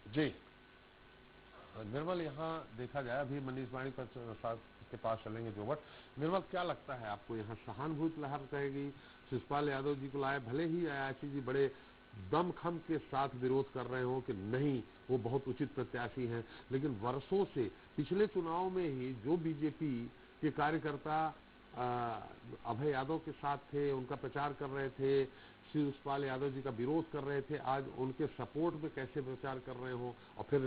जी निर्मल, यहाँ देखा जाए, अभी मनीष वाणी पर साहब के पास चलेंगे जोबट। निर्मल, क्या लगता है आपको, यहाँ सहानुभूति लहर रहेगी? शिवपाल यादव जी को लाए, भले ही अयाची जी बड़े दमखम के साथ विरोध कर रहे हो कि नहीं वो बहुत उचित प्रत्याशी हैं, लेकिन वर्षों से पिछले चुनाव में ही जो बीजेपी के कार्यकर्ता अभय यादव के साथ थे, उनका प्रचार कर रहे थे, शिवपाल यादव जी का विरोध कर रहे थे, आज उनके सपोर्ट में कैसे प्रचार कर रहे हो। और फिर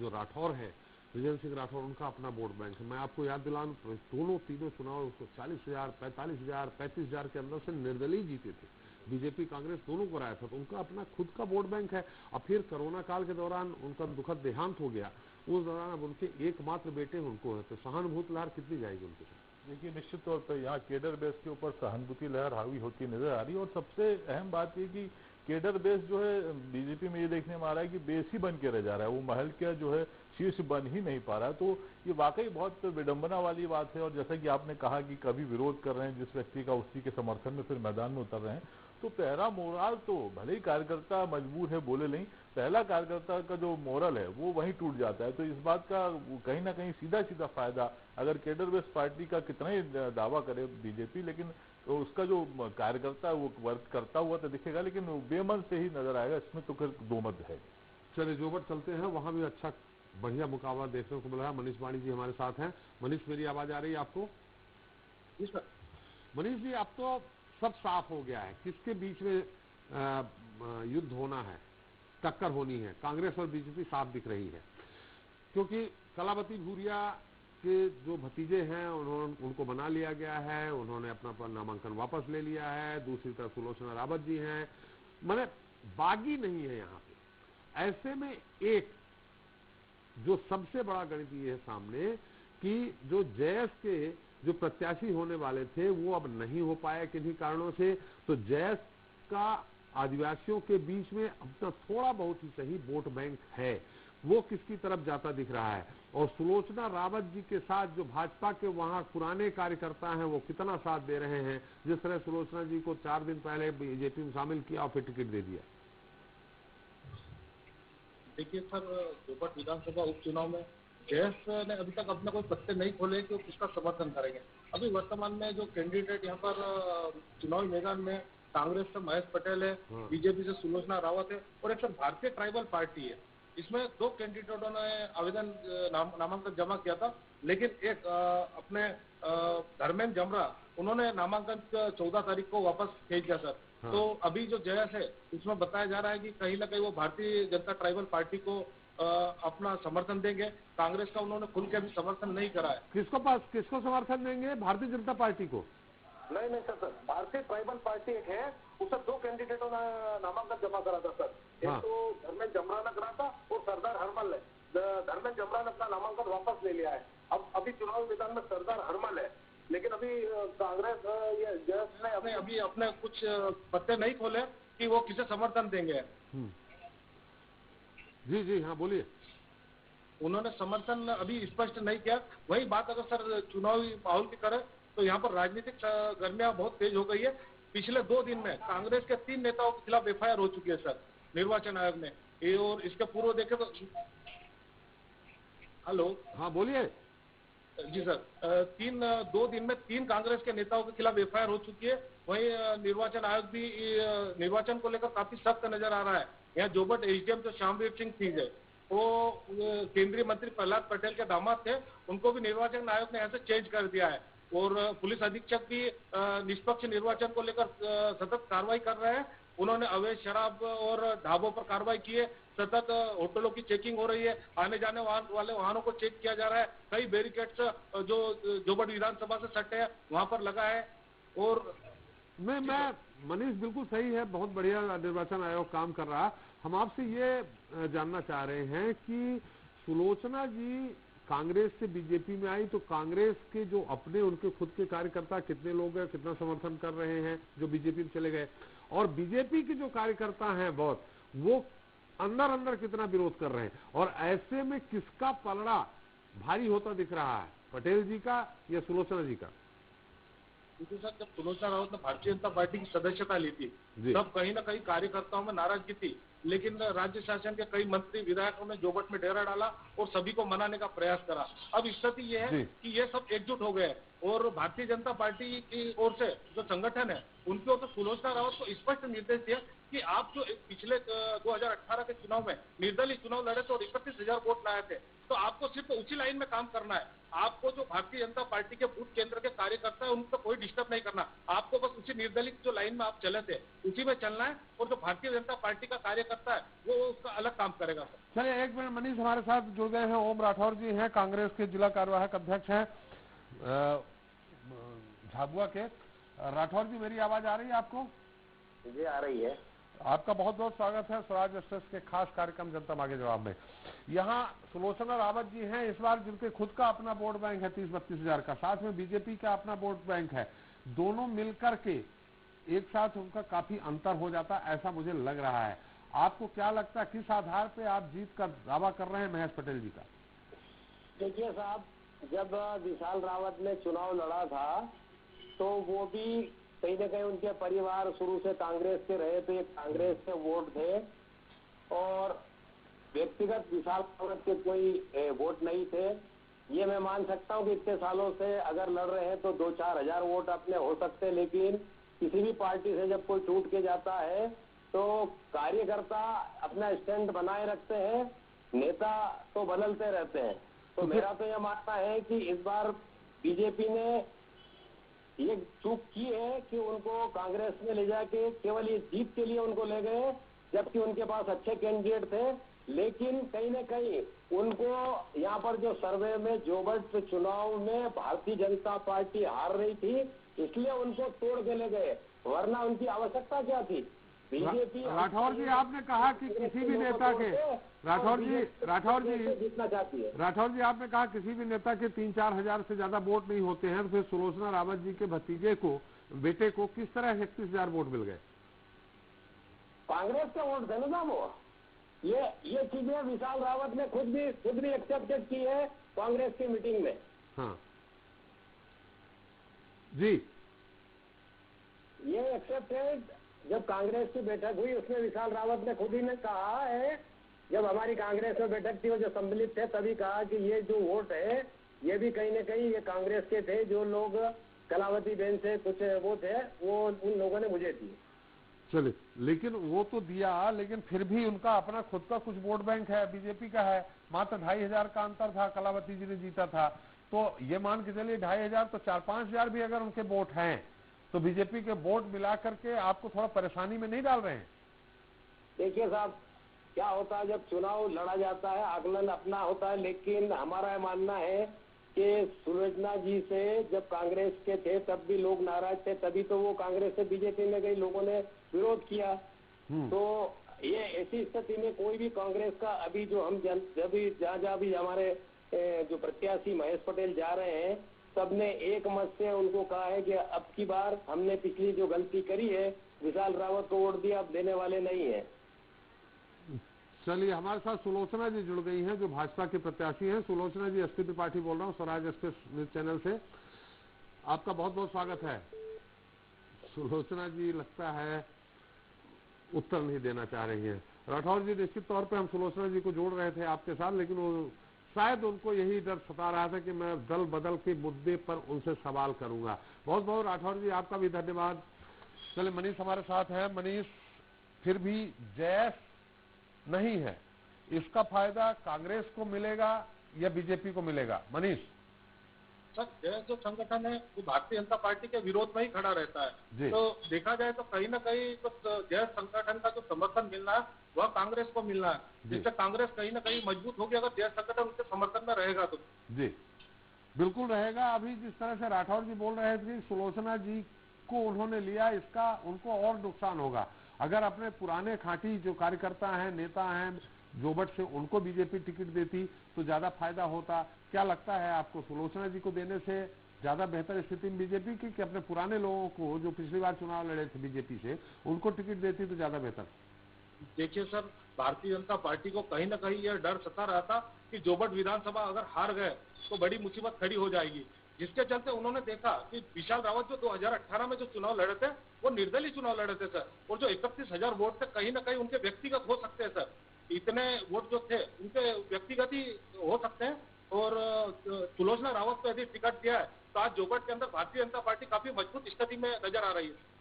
जो राठौर है, विजय सिंह राठौर, उनका अपना वोट बैंक है। मैं आपको याद दिलाऊं, दोनों तीनों चुनाव 40,000, 45,000, 35,000 के अंदर से निर्दलीय जीते थे। बीजेपी कांग्रेस दोनों को राया था, तो उनका अपना खुद का वोट बैंक है। और फिर कोरोना काल के दौरान उनका दुखद देहांत हो गया, उस दौरान अब उनके एकमात्र बेटे उनको है, तो सहानुभूति लहर कितनी जाएगी उनके साथ? देखिए, निश्चित तौर पर यहाँ केडर बेस के ऊपर सहानुभूति लहर हावी होती नजर आ रही है। और सबसे अहम बात ये कि केडर बेस जो है बीजेपी में ये देखने में आ रहा है कि बेस ही बन के रह जा रहा है, वो महल का जो है शीर्ष बन ही नहीं पा रहा है। तो ये वाकई बहुत विडंबना वाली बात है। और जैसा कि आपने कहा कि कभी विरोध कर रहे हैं जिस व्यक्ति का, उसी के समर्थन में फिर मैदान में उतर रहे हैं, तो पहला मोराल तो भले ही कार्यकर्ता मजबूर है बोले नहीं, पहला कार्यकर्ता का जो मोरल है वो वहीं टूट जाता है। तो इस बात का कहीं ना कहीं सीधा सीधा फायदा, अगर केडर बेस पार्टी का कितना ही दावा करे बीजेपी, लेकिन तो उसका जो कार्यकर्ता है वो वर्क करता हुआ तो दिखेगा, लेकिन बेमन से ही नजर आएगा। इसमें तो फिर दो मत है। चलिए जोबट चलते हैं, वहां भी अच्छा बढ़िया मुकाबला देखने को मिला है। मनीष वाणी जी हमारे साथ हैं। मनीष, मेरी आवाज आ रही है आपको? मनीष जी, अब तो सब साफ हो गया है, किसके बीच में युद्ध होना है, टक्कर होनी है। कांग्रेस और बीजेपी साफ दिख रही है, क्योंकि कलावती भूरिया के जो भतीजे हैं उनको बना लिया गया है, उन्होंने अपना नामांकन वापस ले लिया है। दूसरी तरफ सुलोचना रावत जी हैं, मैंने बागी नहीं है यहाँ पे। ऐसे में एक जो सबसे बड़ा गणित ये है सामने कि जो जयस के जो प्रत्याशी होने वाले थे वो अब नहीं हो पाए किन्हीं कारणों से, तो जयस का आदिवासियों के बीच में अपना थोड़ा बहुत ही सही वोट बैंक है, वो किसकी तरफ जाता दिख रहा है। और सुलोचना रावत जी के साथ जो भाजपा के वहां पुराने कार्यकर्ता हैं वो कितना साथ दे रहे हैं, जिस तरह सुलोचना जी को 4 दिन पहले बीजेपी में शामिल किया और फिर टिकट दे दिया। देखिए सर, जोबट विधानसभा उपचुनाव में जयस ने अभी तक अपने कोई पत्ते नहीं खोले कि वो किसका समर्थन करेंगे। अभी वर्तमान में जो कैंडिडेट यहाँ पर चुनावी मैदान में कांग्रेस से महेश पटेल है, बीजेपी से सुलोचना रावत है और एक भारतीय ट्राइबल पार्टी है। इसमें 2 कैंडिडेटों ने आवेदन नामांकन जमा किया था, लेकिन एक अपने धर्मेंद्र जमरा, उन्होंने नामांकन 14 तारीख को वापस भेज दिया सर। तो अभी जो जयस है उसमें बताया जा रहा है कि कहीं ना कहीं वो भारतीय जनता ट्राइबल पार्टी को अपना समर्थन देंगे। कांग्रेस का उन्होंने खुल के अभी समर्थन नहीं करा है। किसको समर्थन देंगे? भारतीय जनता पार्टी को? नहीं सर, भारतीय ट्राइबल पार्टी एक है, उससे 2 कैंडिडेटों ने नामांकन जमा करा था सर। एक तो धर्मेंद्र जमरा ने करा था और सरदार हरमल है। धर्मेंद्र जमरा ने अपना नामांकन वापस ले लिया है। अब अभी चुनाव मैदान में सरदार हरमल है, लेकिन अभी कांग्रेस ये जयस ने अभी अपने कुछ पत्ते नहीं खोले कि वो किसे समर्थन देंगे। जी हाँ, बोलिए। उन्होंने समर्थन अभी स्पष्ट नहीं किया। वही बात अगर सर चुनावी माहौल की करें तो यहाँ पर राजनीतिक सरगर्मियां बहुत तेज हो गई है। पिछले 2 दिन में कांग्रेस के 3 नेताओं के खिलाफ एफआईआर हो चुकी है सर निर्वाचन आयोग ने। ये और इसके पूर्व देखे तो हेलो, हाँ बोलिए। जी सर, 2 दिन में 3 कांग्रेस के नेताओं के खिलाफ एफआईआर हो चुकी है। वहीं निर्वाचन आयोग भी निर्वाचन को लेकर काफी सख्त नजर आ रहा है। यहाँ जोबट एसडीएम जो श्यामवीर सिंह थी है, वो केंद्रीय मंत्री प्रहलाद पटेल के दामाद थे, उनको भी निर्वाचन आयोग ने यहाँ से चेंज कर दिया है। और पुलिस अधीक्षक भी निष्पक्ष निर्वाचन को लेकर सतत कार्रवाई कर रहे हैं। उन्होंने अवैध शराब और ढाबों पर कार्रवाई की है। सतत होटलों की चेकिंग हो रही है, आने जाने वाले वाहनों को चेक किया जा रहा है। कई बैरिकेड्स जो जोबट विधानसभा से सटे हैं वहां पर लगा है। और मैं मनीष बिल्कुल सही है, बहुत बढ़िया निर्वाचन आयोग काम कर रहा। हम आपसे ये जानना चाह रहे हैं कि सुलोचना जी कांग्रेस से बीजेपी में आई, तो कांग्रेस के जो अपने उनके खुद के कार्यकर्ता कितने लोग हैं, कितना समर्थन कर रहे हैं जो बीजेपी में चले गए, और बीजेपी के जो कार्यकर्ता हैं बहुत, वो अंदर कितना विरोध कर रहे हैं, और ऐसे में किसका पलड़ा भारी होता दिख रहा है, पटेल जी का या सुलोचना जी का? क्योंकि सर जब सुलोचना रावत ने भारतीय जनता पार्टी की सदस्यता ली थी तब कहीं ना कहीं कार्यकर्ताओं में नाराजगी थी, लेकिन राज्य शासन के कई मंत्री विधायकों ने जोबट में डेरा डाला और सभी को मनाने का प्रयास करा। अब स्थिति ये है कि ये सब एकजुट हो गए और भारतीय जनता पार्टी की ओर से जो संगठन है उनकी ओर से सुलोचना रावत को स्पष्ट निर्देश दिया कि आप जो पिछले 2018 के चुनाव में निर्दलीय चुनाव लड़े थे और 31,000 वोट लाए थे, तो आपको सिर्फ उसी लाइन में काम करना है। आपको जो भारतीय जनता पार्टी के बूथ केंद्र के कार्यकर्ता है उनको कोई डिस्टर्ब नहीं करना, आपको बस उसी निर्दलीय जो लाइन में आप चले थे उसी में चलना है, और जो भारतीय जनता पार्टी का कार्यकर्ता है वो उसका अलग काम करेगा। चलिए एक मिनट, मनीष हमारे साथ जुड़ गए हैं। ओम राठौर जी हैं, कांग्रेस के जिला कार्यवाहक अध्यक्ष हैं झाबुआ के। राठौर जी, मेरी आवाज आ रही है आपको? जी आ रही है। आपका बहुत बहुत स्वागत है स्वराज एक्सप्रेस के खास कार्यक्रम जनता मांगे जवाब में। यहाँ सुलोचना रावत जी हैं, इस बार जिनके खुद का अपना वोट बैंक है 30-32 हजार का, साथ में बीजेपी का अपना वोट बैंक है, दोनों मिलकर के एक साथ उनका काफी अंतर हो जाता, ऐसा मुझे लग रहा है। आपको क्या लगता है, किस आधार पे आप जीत का दावा कर रहे हैं महेश पटेल जी का? देखिए साहब, जब विशाल रावत ने चुनाव लड़ा था तो वो भी कहीं न कहीं उनके परिवार शुरू से कांग्रेस के रहे, तो ये कांग्रेस के वोट थे और व्यक्तिगत विशाल रावत के कोई वोट नहीं थे। ये मैं मान सकता हूँ कि इतने सालों से अगर लड़ रहे हैं तो 2-4 हजार वोट अपने हो सकते हैं, लेकिन किसी भी पार्टी से जब कोई टूट के जाता है तो कार्यकर्ता अपना स्टैंड बनाए रखते हैं, नेता तो बदलते रहते हैं। तो मेरा तो यह मानना है कि इस बार बीजेपी ने ये चूक की है कि उनको कांग्रेस में ले जाके केवल ये जीत के लिए उनको ले गए, जबकि उनके पास अच्छे कैंडिडेट थे। लेकिन कहीं न कहीं उनको यहाँ पर जो सर्वे में जोबट चुनाव में भारतीय जनता पार्टी हार रही थी, इसलिए उनको तोड़ के ले गए, वरना उनकी आवश्यकता क्या थी? बीजेपी। राठौर जी, आपने कहा कि किसी भी नेता के राठौर जी आपने कहा किसी भी नेता के 3-4 हजार से ज्यादा वोट नहीं होते हैं, तो फिर सुलोचना रावत जी के भतीजे को, बेटे को किस तरह 31,000 वोट मिल गए? कांग्रेस के वोट थे ना वो। ये चीजें विशाल रावत ने खुद भी एक्सेप्टेड की है कांग्रेस की मीटिंग में। हाँ जी, ये एक्सेप्टेड जब कांग्रेस की बैठक हुई उसमें विशाल रावत ने खुद ही ने कहा है, जब हमारी कांग्रेस में बैठक थी वो जो सम्मिलित थे तभी कहा कि ये जो वोट है ये भी कहीं न कहीं ये कांग्रेस के थे, जो लोग कलावती बहन से कुछ वो थे वो उन लोगों ने मुझे दिए। चलिए, लेकिन वो तो दिया, लेकिन फिर भी उनका अपना खुद का कुछ वोट बैंक है, बीजेपी का है। मात्र 2,500 का अंतर था, कलावती जी ने जीता था। तो ये मान के चलिए 2,500 तो 4-5 हजार भी अगर उनके वोट हैं तो बीजेपी के वोट मिला करके आपको थोड़ा परेशानी में नहीं डाल रहे हैं? देखिए साहब, क्या होता है जब चुनाव लड़ा जाता है, आकलन अपना होता है, लेकिन हमारा मानना है कि सुलोचना जी से जब कांग्रेस के थे तब भी लोग नाराज थे, तभी तो वो कांग्रेस से बीजेपी में गई, लोगों ने विरोध किया। तो ये ऐसी स्थिति में कोई भी कांग्रेस का अभी जो हम जहाँ भी हमारे जो प्रत्याशी महेश पटेल जा रहे हैं, सबने एक मत से उनको कहा है कि अब की बार हमने पिछली जो गलती करी है, विशाल रावत को वोट दिया, अब देने वाले नहीं है। चलिए, हमारे साथ सुलोचना जी जुड़ गई हैं जो भाजपा के प्रत्याशी हैं। सुलोचना जी, एसपी त्रिपाठी बोल रहा हूँ स्वराज एक्सप्रेस न्यूज चैनल से, आपका बहुत बहुत स्वागत है। सुलोचना जी लगता है उत्तर नहीं देना चाह रही हैं। राठौर जी, निश्चित तौर पे हम सुलोचना जी को जोड़ रहे थे आपके साथ, लेकिन वो शायद उनको यही डर सता रहा था कि मैं दल बदल के मुद्दे पर उनसे सवाल करूंगा। बहुत बहुत राठौर जी आपका भी धन्यवाद। चलिए, मनीष हमारे साथ है। मनीष, फिर भी जैस नहीं है, इसका फायदा कांग्रेस को मिलेगा या बीजेपी को मिलेगा? मनीष सर, जैस जो संगठन है वो भारतीय जनता पार्टी के विरोध में ही खड़ा रहता है, तो देखा जाए तो कहीं ना कहीं तो जैस संगठन का जो समर्थन मिलना है वह कांग्रेस को मिलना है, जिससे कांग्रेस कहीं ना कहीं मजबूत होगी अगर जैस संगठन उनके समर्थन में रहेगा तो। जी बिल्कुल रहेगा। अभी जिस तरह से राठौर जी बोल रहे थे सुलोचना जी को उन्होंने लिया, इसका उनको और नुकसान होगा। अगर अपने पुराने खांटी जो कार्यकर्ता हैं, नेता हैं जोबट से, उनको बीजेपी टिकट देती तो ज्यादा फायदा होता। क्या लगता है आपको, सुलोचना जी को देने से ज्यादा बेहतर स्थिति में बीजेपी की, कि अपने पुराने लोगों को जो पिछली बार चुनाव लड़े थे बीजेपी से, उनको टिकट देती तो ज्यादा बेहतर? देखिए सर, भारतीय जनता पार्टी को कहीं ना कहीं यह डर सता रहा था कि जोबट विधानसभा अगर हार गए तो बड़ी मुसीबत खड़ी हो जाएगी, जिसके चलते उन्होंने देखा कि विशाल रावत जो 2018 में जो चुनाव लड़े थे वो निर्दलीय चुनाव लड़े थे सर, और जो 31,000 वोट थे कहीं ना कहीं उनके व्यक्तिगत हो सकते हैं सर, इतने वोट जो थे उनके व्यक्तिगत ही हो सकते हैं। और सुलोचना रावत को यदि टिकट दिया है तो आज जोगबट के अंदर भारतीय जनता पार्टी काफी मजबूत स्थिति में नजर आ रही है।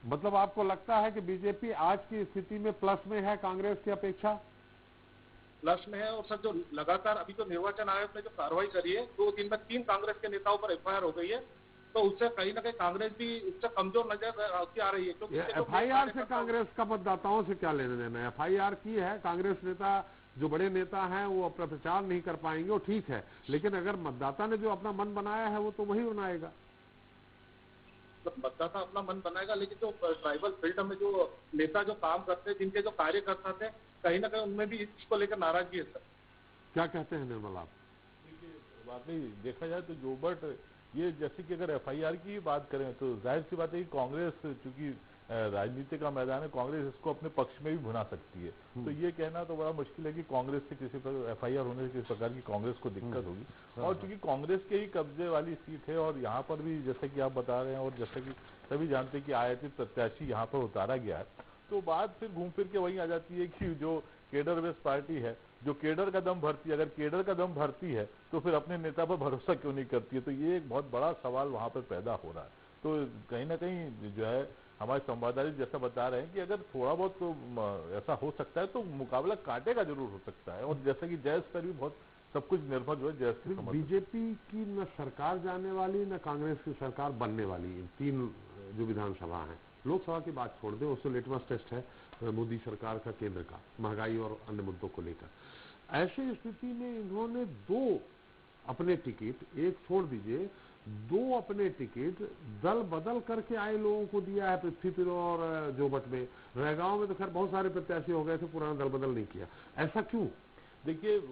मतलब आपको लगता है कि बीजेपी आज की स्थिति में प्लस में है कांग्रेस की अपेक्षा? प्लस में है। और सर जो लगातार अभी जो निर्वाचन आयोग ने जो कार्रवाई करी है 2 दिन में 3 कांग्रेस के नेताओं पर एफआईआर हो गई है, तो उससे कहीं ना कहीं कांग्रेस भी उससे कमजोर नजर आ रही है, क्योंकि एफआईआर से कांग्रेस का मतदाताओं से क्या लेने देना है? एफआईआर की है, कांग्रेस नेता जो बड़े नेता हैं वो अपना प्रचार नहीं कर पाएंगे, वो ठीक है, लेकिन अगर मतदाता ने जो अपना मन बनाया है वो तो वही बनाएगा। तो मतदाता अपना मन बनाएगा, लेकिन जो ट्राइबल फील्ड में जो नेता जो काम करते हैं, जिनके जो कार्यकर्ता थे, कहीं ना कहीं उनमें भी इसको लेकर नाराजगी है सर। क्या कहते हैं निर्मल आप? वाकई देखा जाए तो जोबट ये जैसे कि अगर एफआईआर की बात करें तो जाहिर सी बात है कि कांग्रेस चूंकि राजनीति का मैदान है, कांग्रेस इसको अपने पक्ष में भी भुना सकती है। तो ये कहना तो बड़ा मुश्किल है कि कांग्रेस से किसी पर एफआईआर होने से किसी प्रकार की कांग्रेस को दिक्कत होगी। और चूंकि कांग्रेस के ही कब्जे वाली सीट है और यहाँ पर भी जैसे कि आप बता रहे हैं और जैसे कि सभी जानते हैं कि आयातित प्रत्याशी यहाँ पर उतारा गया है, तो बात फिर घूम फिर के वही आ जाती है कि जो केडर बेस्ड पार्टी है, जो केडर का दम भरती है, अगर केडर का दम भरती है तो फिर अपने नेता पर भरोसा क्यों नहीं करती है? तो ये एक बहुत बड़ा सवाल वहां पर पैदा हो रहा है। तो कहीं ना कहीं जो है हमारे संवाददाता जैसा बता रहे हैं कि अगर थोड़ा बहुत तो ऐसा हो सकता है तो मुकाबला कांटे का जरूर हो सकता है। और जैसा कि जैस पर भी बहुत सब कुछ निर्भर जो है जैस की समझ। बीजेपी की न सरकार जाने वाली न कांग्रेस की सरकार बनने वाली, 3 जो विधानसभा है, लोकसभा की बात छोड़ दें, उससे लिटमस टेस्ट है मोदी सरकार का, केंद्र का, महंगाई और अन्य मुद्दों को लेकर। ऐसी स्थिति में इन्होंने 2 अपने टिकट, एक छोड़ दीजिए, 2 अपने टिकट दल बदल करके आए लोगों को दिया है, पृथ्वीपुर और जोबट में। रैगांव में तो खैर बहुत सारे प्रत्याशी हो गए थे, पुराना दल बदल नहीं किया। ऐसा क्यों? देखिए